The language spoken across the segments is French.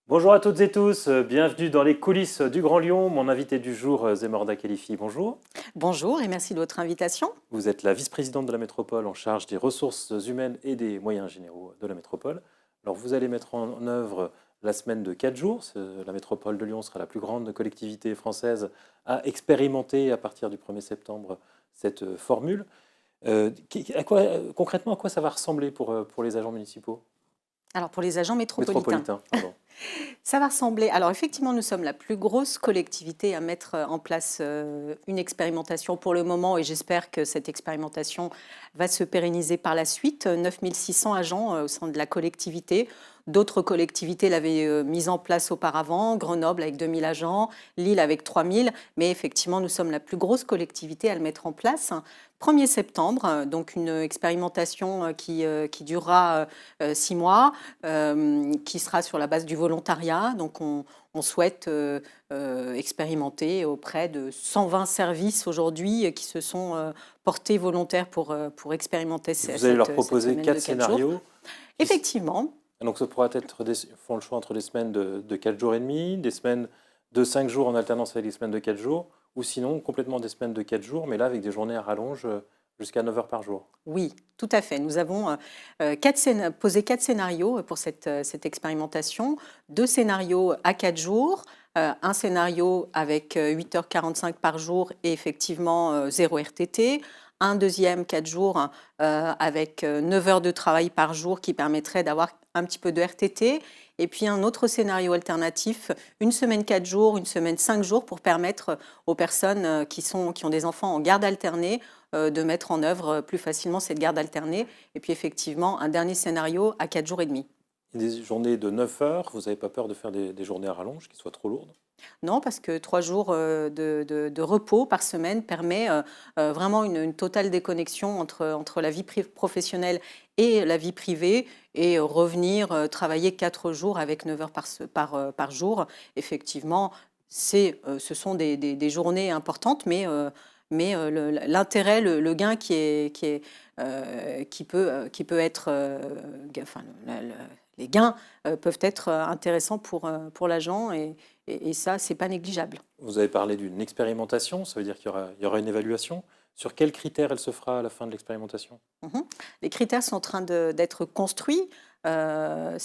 Bonjour à toutes et tous, bienvenue dans les coulisses du Grand Lyon. Mon invité du jour, Zemorda Khelifi, bonjour. Bonjour et merci de votre invitation. Vous êtes la vice-présidente de la métropole en charge des ressources humaines et des moyens généraux de la métropole. Alors vous allez mettre en œuvre la semaine de 4 jours. La métropole de Lyon sera la plus grande collectivité française à expérimenter à partir du 1er septembre cette formule. Concrètement, à quoi ça va ressembler pour les agents municipaux? Alors pour les agents métropolitains, Métropolitains, pardon. ça va ressembler. Alors effectivement, nous sommes la plus grosse collectivité à mettre en place une expérimentation pour le moment et j'espère que cette expérimentation va se pérenniser par la suite. 9600 agents au sein de la collectivité. D'autres collectivités l'avaient mise en place auparavant, Grenoble avec 2000 agents, Lille avec 3000, mais effectivement, nous sommes la plus grosse collectivité à le mettre en place. 1er septembre, donc une expérimentation qui durera 6 mois, qui sera sur la base du volontariat. Donc on souhaite expérimenter auprès de 120 services aujourd'hui qui se sont portés volontaires pour expérimenter Vous allez leur cette proposer semaine 4 de 4 jours. scénarios. Effectivement. Donc ça pourra être ils font le choix entre des semaines de 4 jours et demi, des semaines de 5 jours en alternance avec des semaines de 4 jours, ou sinon complètement des semaines de 4 jours, mais là avec des journées à rallonge jusqu'à 9 heures par jour. Oui, tout à fait. Nous avons posé 4 scénarios pour cette expérimentation. 2 scénarios à 4 jours, un scénario avec 8h45 par jour et effectivement 0 RTT. Un deuxième 4 jours avec 9 heures de travail par jour qui permettrait d'avoir un petit peu de RTT. Et puis un autre scénario alternatif, une semaine 4 jours, une semaine 5 jours pour permettre aux personnes qui ont des enfants en garde alternée de mettre en œuvre plus facilement cette garde alternée. Et puis effectivement, un dernier scénario à 4 jours et demi. Et des journées de 9 heures, vous n'avez pas peur de faire des journées à rallonge qui soient trop lourdes? Non, parce que 3 jours de repos par semaine permet vraiment une totale déconnexion entre la vie professionnelle et la vie privée et revenir travailler 4 jours avec 9 heures par jour. Effectivement, ce sont des journées importantes, mais l'intérêt, le gain qui peut être, enfin, les gains peuvent être intéressants pour l'agent et ça, c'est pas négligeable. Vous avez parlé d'une expérimentation, ça veut dire qu'il y aura une évaluation. Sur quels critères elle se fera à la fin de l'expérimentation? Les critères sont en train d'être construits. Le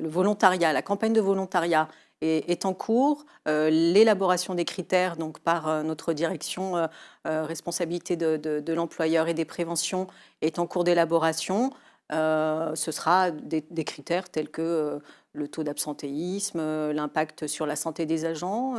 volontariat, la campagne de volontariat est en cours. L'élaboration des critères donc, par notre direction responsabilité de l'employeur et des préventions est en cours d'élaboration. Ce sera des critères tels que le taux d'absentéisme, l'impact sur la santé des agents,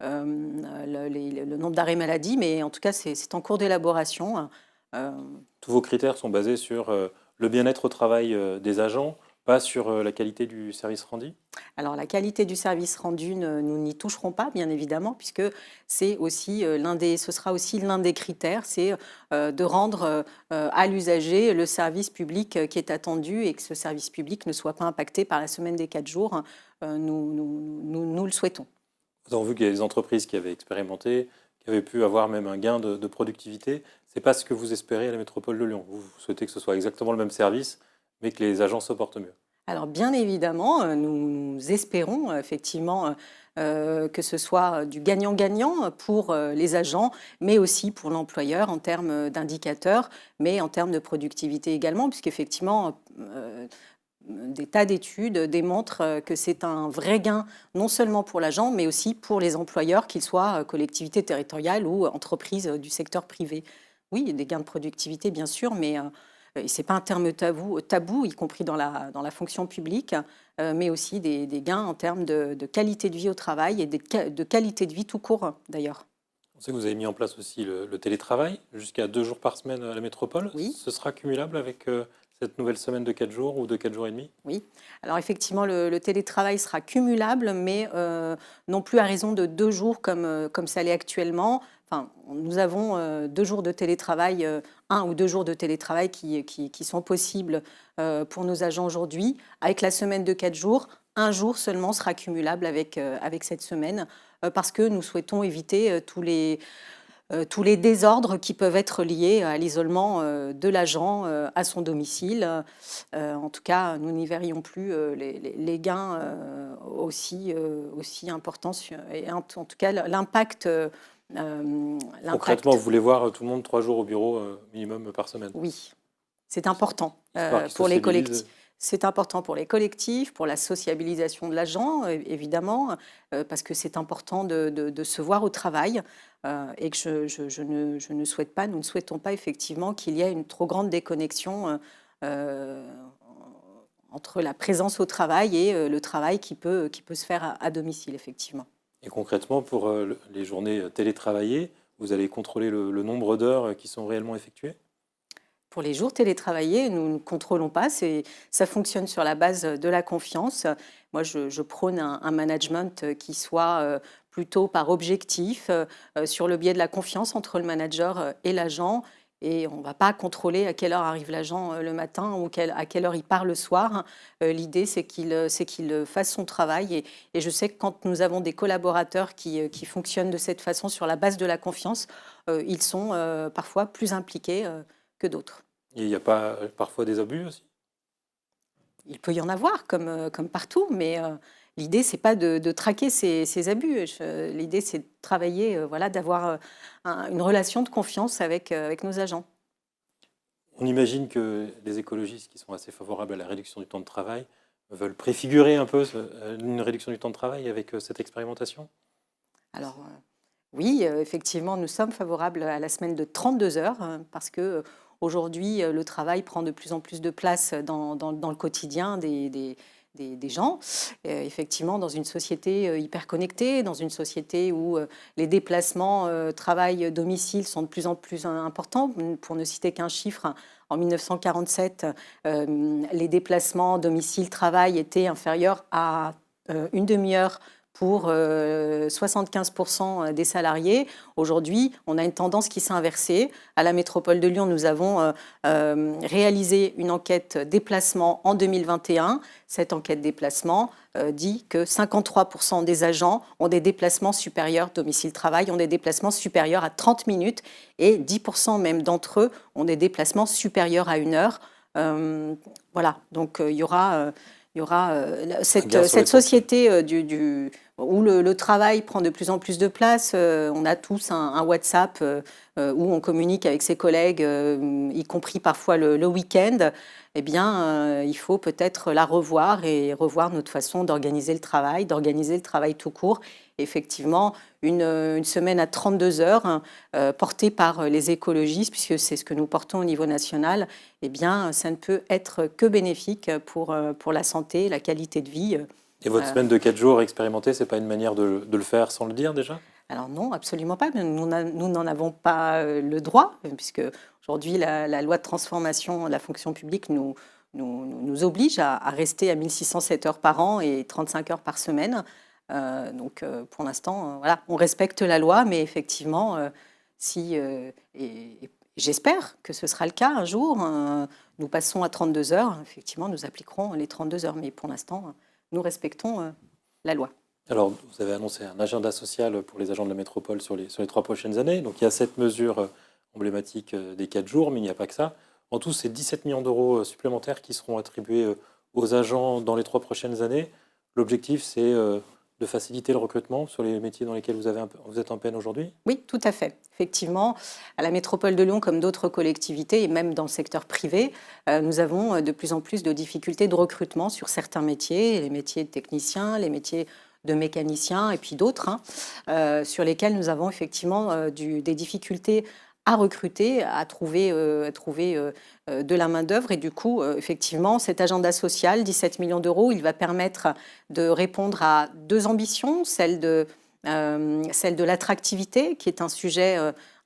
le nombre d'arrêts maladie, mais en tout cas, c'est en cours d'élaboration. Tous vos critères sont basés sur le bien-être au travail des agents, pas sur la qualité du service rendu? Alors la qualité du service rendu, nous n'y toucherons pas, bien évidemment, puisque c'est aussi ce sera aussi l'un des critères, c'est de rendre à l'usager le service public qui est attendu et que ce service public ne soit pas impacté par la semaine des 4 jours. Nous le souhaitons. Nous avons vu qu'il y a des entreprises qui avaient expérimenté, qui avaient pu avoir même un gain de productivité. Ce n'est pas ce que vous espérez à la métropole de Lyon. Vous souhaitez que ce soit exactement le même service, mais que les agents se portent mieux. Alors bien évidemment, nous espérons effectivement que ce soit du gagnant-gagnant pour les agents, mais aussi pour l'employeur en termes d'indicateurs, mais en termes de productivité également, puisqu'effectivement, des tas d'études démontrent que c'est un vrai gain, non seulement pour l'agent, mais aussi pour les employeurs, qu'ils soient collectivités territoriales ou entreprises du secteur privé. Oui, il y a des gains de productivité, bien sûr, mais ce n'est pas un terme tabou, y compris dans la fonction publique, mais aussi des gains en termes de qualité de vie au travail et de qualité de vie tout court, d'ailleurs. On sait que vous avez mis en place aussi le télétravail, jusqu'à 2 jours par semaine à la métropole. Oui. Ce sera cumulable avec cette nouvelle semaine de 4 jours ou de 4 jours et demi? Oui, alors effectivement, le télétravail sera cumulable, mais non plus à raison de 2 jours comme ça l'est actuellement. Enfin, nous avons 2 jours de télétravail, 1 ou 2 jours de télétravail qui sont possibles pour nos agents aujourd'hui. Avec la semaine de 4 jours, 1 jour seulement sera cumulable avec cette semaine, parce que nous souhaitons éviter tous les désordres qui peuvent être liés à l'isolement de l'agent à son domicile. En tout cas, nous n'y verrions plus les gains aussi importants et en tout cas l'impact. Concrètement, vous voulez voir tout le monde 3 jours au bureau minimum par semaine? Oui, c'est important pour les collectifs. C'est important pour les collectifs, pour la sociabilisation de l'agent, évidemment, parce que c'est important de se voir au travail et que je ne souhaite pas, nous ne souhaitons pas effectivement qu'il y ait une trop grande déconnexion entre la présence au travail et le travail qui peut se faire à domicile, effectivement. Et concrètement, pour les journées télétravaillées, vous allez contrôler le nombre d'heures qui sont réellement effectuées? Pour les jours télétravaillés, nous ne contrôlons pas. Ça fonctionne sur la base de la confiance. Moi, je prône un management qui soit plutôt par objectif, sur le biais de la confiance entre le manager et l'agent. Et on ne va pas contrôler à quelle heure arrive l'agent le matin ou à quelle heure il part le soir. L'idée, c'est qu'il fasse son travail. Et je sais que quand nous avons des collaborateurs qui fonctionnent de cette façon, sur la base de la confiance, ils sont parfois plus impliqués que d'autres. Et il n'y a pas parfois des abus aussi? Il peut y en avoir, comme partout, mais l'idée, ce n'est pas de traquer ces abus. L'idée, c'est de travailler, d'avoir une relation de confiance avec nos agents. On imagine que les écologistes qui sont assez favorables à la réduction du temps de travail veulent préfigurer un peu une réduction du temps de travail avec cette expérimentation? Alors, oui, effectivement, nous sommes favorables à la semaine de 32 heures parce que aujourd'hui, le travail prend de plus en plus de place dans le quotidien des gens. Effectivement, dans une société hyper connectée, dans une société où les déplacements travail-domicile sont de plus en plus importants. Pour ne citer qu'un chiffre, en 1947, les déplacements domicile-travail étaient inférieurs à une demi-heure pour 75% des salariés. Aujourd'hui, on a une tendance qui s'est inversée. À la métropole de Lyon, nous avons réalisé une enquête déplacement en 2021. Cette enquête déplacement dit que 53% des agents ont des déplacements supérieurs, domicile-travail, ont des déplacements supérieurs à 30 minutes et 10% même d'entre eux ont des déplacements supérieurs à 1 heure. Voilà, donc il y aura cette société où le travail prend de plus en plus de place. On a tous un WhatsApp où on communique avec ses collègues, y compris parfois le week-end. Eh bien, il faut peut-être la revoir et revoir notre façon d'organiser le travail tout court. Effectivement, une semaine à 32 heures, portée par les écologistes, puisque c'est ce que nous portons au niveau national, eh bien, ça ne peut être que bénéfique pour la santé, la qualité de vie. Et votre semaine de 4 jours expérimentée, ce n'est pas une manière de le faire sans le dire déjà? Alors non, absolument pas. Nous n'en avons pas le droit, puisque aujourd'hui, la loi de transformation de la fonction publique nous oblige à rester à 1607 heures par an et 35 heures par semaine. Donc pour l'instant, voilà, on respecte la loi, mais effectivement, et j'espère que ce sera le cas un jour, nous passons à 32 heures, effectivement, nous appliquerons les 32 heures, mais pour l'instant, nous respectons la loi. Alors, vous avez annoncé un agenda social pour les agents de la métropole sur les 3 prochaines années. Donc, il y a cette mesure emblématique des 4 jours, mais il n'y a pas que ça. En tout, c'est 17 millions d'euros supplémentaires qui seront attribués aux agents dans les 3 prochaines années. L'objectif, c'est de faciliter le recrutement sur les métiers dans lesquels vous êtes en peine aujourd'hui? Oui, tout à fait. Effectivement, à la métropole de Lyon, comme d'autres collectivités, et même dans le secteur privé, nous avons de plus en plus de difficultés de recrutement sur certains métiers, les métiers de techniciens, les métiers de mécaniciens et puis d'autres, sur lesquels nous avons effectivement des difficultés à recruter, à trouver de la main-d'œuvre. Et du coup, effectivement, cet agenda social, 17 millions d'euros, il va permettre de répondre à 2 ambitions, celle de l'attractivité, qui est un sujet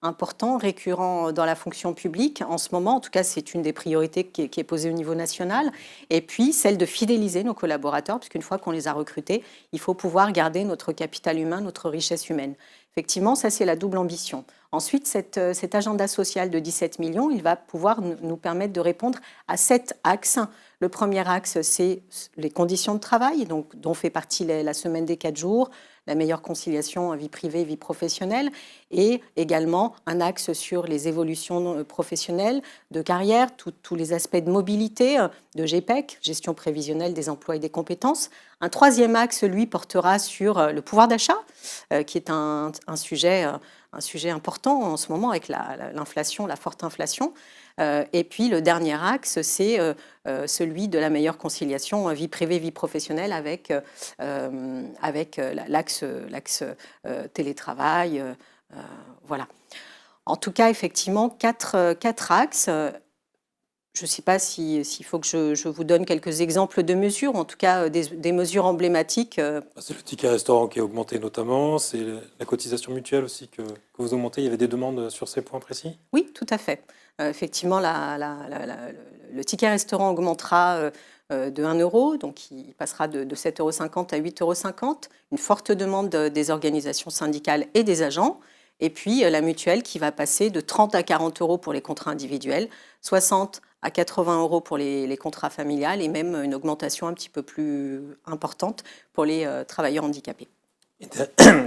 important, récurrent dans la fonction publique en ce moment. En tout cas, c'est une des priorités qui est posée au niveau national. Et puis, celle de fidéliser nos collaborateurs, puisqu'une fois qu'on les a recrutés, il faut pouvoir garder notre capital humain, notre richesse humaine. Effectivement, ça, c'est la double ambition. Ensuite, cet agenda social de 17 millions, il va pouvoir nous permettre de répondre à 7 axes. Le premier axe, c'est les conditions de travail, dont fait partie la semaine des 4 jours, la meilleure conciliation vie privée, vie professionnelle, et également un axe sur les évolutions professionnelles, de carrière, tous les aspects de mobilité, de GPEC, gestion prévisionnelle des emplois et des compétences. Un troisième axe, lui, portera sur le pouvoir d'achat, qui est un sujet important en ce moment avec l'inflation, la forte inflation. Et puis le dernier axe, c'est celui de la meilleure conciliation vie privée, vie professionnelle avec l'axe télétravail. Voilà. En tout cas, effectivement, quatre axes. Je ne sais pas s'il faut que je vous donne quelques exemples de mesures, en tout cas des mesures emblématiques. C'est le ticket restaurant qui a augmenté notamment, c'est la cotisation mutuelle aussi que vous augmentez. Il y avait des demandes sur ces points précis? Oui, tout à fait. Effectivement, le ticket restaurant augmentera de 1 euro, donc il passera de 7,50 € à 8,50 €. Une forte demande des organisations syndicales et des agents. Et puis la mutuelle qui va passer de 30 à 40 € pour les contrats individuels, 60 à 80 € pour les contrats familiales et même une augmentation un petit peu plus importante pour les travailleurs handicapés. Et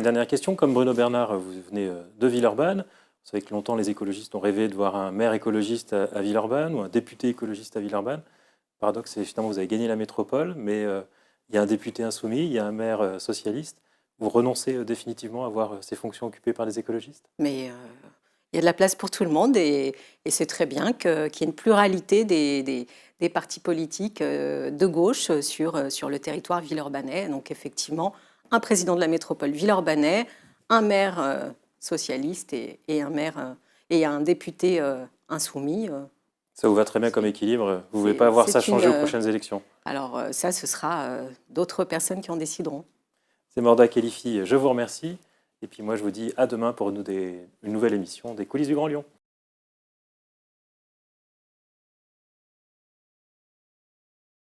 dernière question, comme Bruno Bernard, vous venez de Villeurbanne. Vous savez que longtemps les écologistes ont rêvé de voir un maire écologiste à Villeurbanne ou un député écologiste à Villeurbanne. Le paradoxe, c'est finalement vous avez gagné la métropole, mais il y a un député insoumis, il y a un maire socialiste. Vous renoncez définitivement à voir ces fonctions occupées par les écologistes? Mais il y a de la place pour tout le monde et c'est très bien qu'il y ait une pluralité des partis politiques de gauche sur le territoire villeurbanais. Donc effectivement, un président de la métropole villeurbanais, un maire socialiste et un député insoumis. Ça vous va très bien comme équilibre. Vous ne voulez pas voir ça changer aux prochaines élections? Alors ça, ce sera d'autres personnes qui en décideront. C'est Morda Khelify, je vous remercie. Et puis moi, je vous dis à demain pour une nouvelle émission des Coulisses du Grand Lyon.